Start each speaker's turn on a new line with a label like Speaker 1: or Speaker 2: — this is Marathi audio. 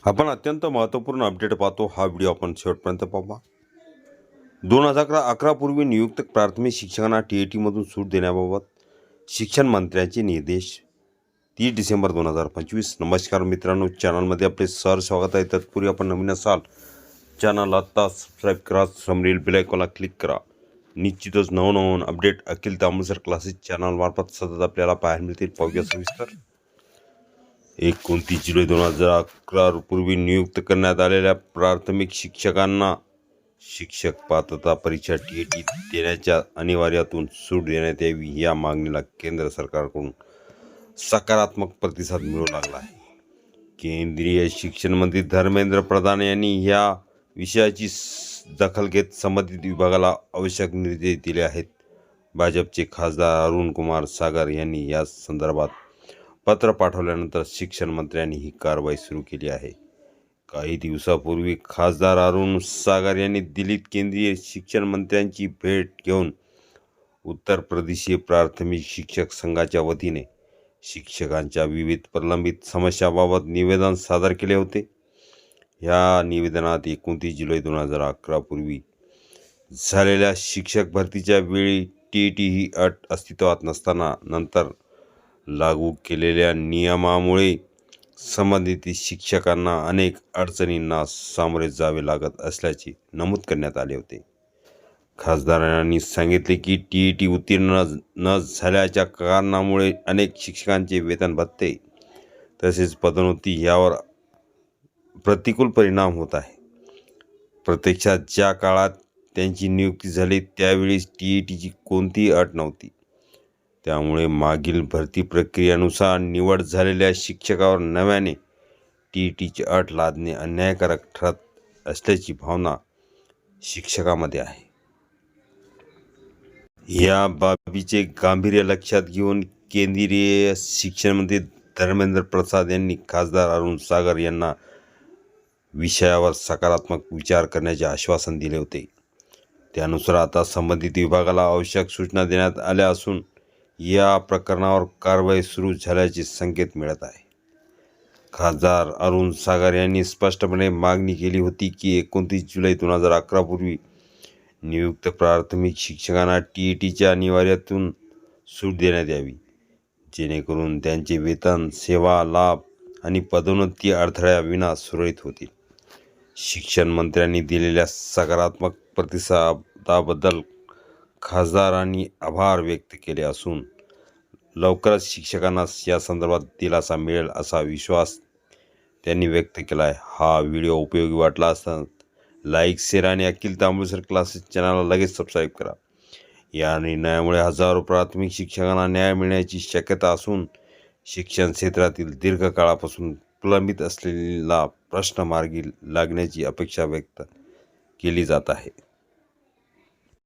Speaker 1: आपण अत्यंत महत्त्वपूर्ण अपडेट पाहतो. हा व्हिडिओ आपण शेवटपर्यंत पाहा. 2011 पूर्वी नियुक्त प्राथमिक शिक्षकांना TETमधून सूट देण्याबाबत शिक्षण मंत्र्यांचे निर्देश. 30 डिसेंबर 2025. नमस्कार मित्रांनो, चॅनलमध्ये आपले सर स्वागत आहे. तत्पूर्वी आपण नवीन असाल चॅनल आत्ता सबस्क्राईब करा, समोरील बेल आयकॉनला क्लिक करा. निश्चितच नवनवीन अपडेट अखिल तांबुळसर क्लासेस चॅनलमार्फत सतत आपल्याला पाहायला मिळतील. पाहूया सविस्तर. 29 जुलै 2011 पूर्वी नियुक्त करण्यात आलेल्या प्राथमिक शिक्षकांना शिक्षक पात्रता परीक्षा TET देण्याच्या अनिवार्यातून सूट देण्यात यावी, या मागणीला केंद्र सरकारकडून सकारात्मक प्रतिसाद मिळू लागला आहे. केंद्रीय शिक्षण मंत्री धर्मेंद्र प्रधान यांनी या विषयाची दखल घेत संबंधित विभागाला आवश्यक निर्देश दिले आहेत. भाजपचे खासदार अरुण कुमार सागर यांनी या संदर्भात पत्र पाठवल्यानंतर शिक्षण मंत्र्यांनी ही कारवाई सुरू केली आहे. काही दिवसापूर्वी खासदार अरुण सागर यांनी दिल्लीत केंद्रीय शिक्षण मंत्र्यांची भेट घेऊन उत्तर प्रदेशीय प्राथमिक शिक्षक संघाच्या वतीने शिक्षकांच्या विविध प्रलंबित समस्याबाबत निवेदन सादर केले होते. या निवेदनात 29 जुलै 2011 पूर्वी झालेल्या शिक्षक भरतीच्या वेळी TET ही अट अस्तित्वात नसताना नंतर लागू केलेल्या नियमामुळे संबंधित शिक्षकांना अनेक अडचणींना सामोरे जावे लागत असल्याचे नमूद करण्यात आले होते. खासदारांनी सांगितले की TET उत्तीर्ण न झाल्याच्या कारणामुळे अनेक शिक्षकांचे वेतन भत्ते तसेच पदोन्नती यावर प्रतिकूल परिणाम होत आहे. प्रत्यक्षात ज्या काळात त्यांची नियुक्ती झाली त्यावेळी TETची कोणतीही अट नव्हती. त्यामुळे मागील भरती प्रक्रियेनुसार निवड झालेल्या शिक्षकावर नव्याने TETची अट लादणे अन्यायकारक ठरत असल्याची भावना शिक्षकांमध्ये आहे. या बाबीचे गांभीर्य लक्षात घेऊन केंद्रीय शिक्षण मंत्री धर्मेंद्र प्रसाद यांनी खासदार अरुण सागर यांना विषयावर सकारात्मक विचार करण्याचे आश्वासन दिले होते. त्यानुसार आता संबंधित विभागाला आवश्यक सूचना देण्यात आल्या असून या प्रकरणावर कारवाई सुरू झाल्याचे संकेत मिळत आहे. खासदार अरुण सागर यांनी स्पष्टपणे मागणी केली होती की 29 जुलै 2011 पूर्वी नियुक्त प्राथमिक शिक्षकांना TETच्या अनिवार्यातून सूट देण्यात यावी, जेणेकरून त्यांचे वेतन, सेवा लाभ आणि पदोन्नती अडथळ्याविना सुरळीत होतील. शिक्षण मंत्र्यांनी दिलेल्या सकारात्मक प्रतिसादाबद्दल खासदारांनी आभार व्यक्त केले असून लवकरच शिक्षकांना या संदर्भात दिलासा मिळेल असा विश्वास त्यांनी व्यक्त केला आहे. हा व्हिडिओ उपयोगी वाटला असता लाईक, शेअर आणि अखिल तांबुळसर क्लासेस चॅनलला लगेच सबस्क्राईब करा. या निर्णयामुळे हजारो प्राथमिक शिक्षकांना न्याय मिळण्याची शक्यता असून शिक्षण क्षेत्रातील दीर्घकाळापासून प्रलंबित असलेला प्रश्न मार्गी लागण्याची अपेक्षा व्यक्त केली जात आहे.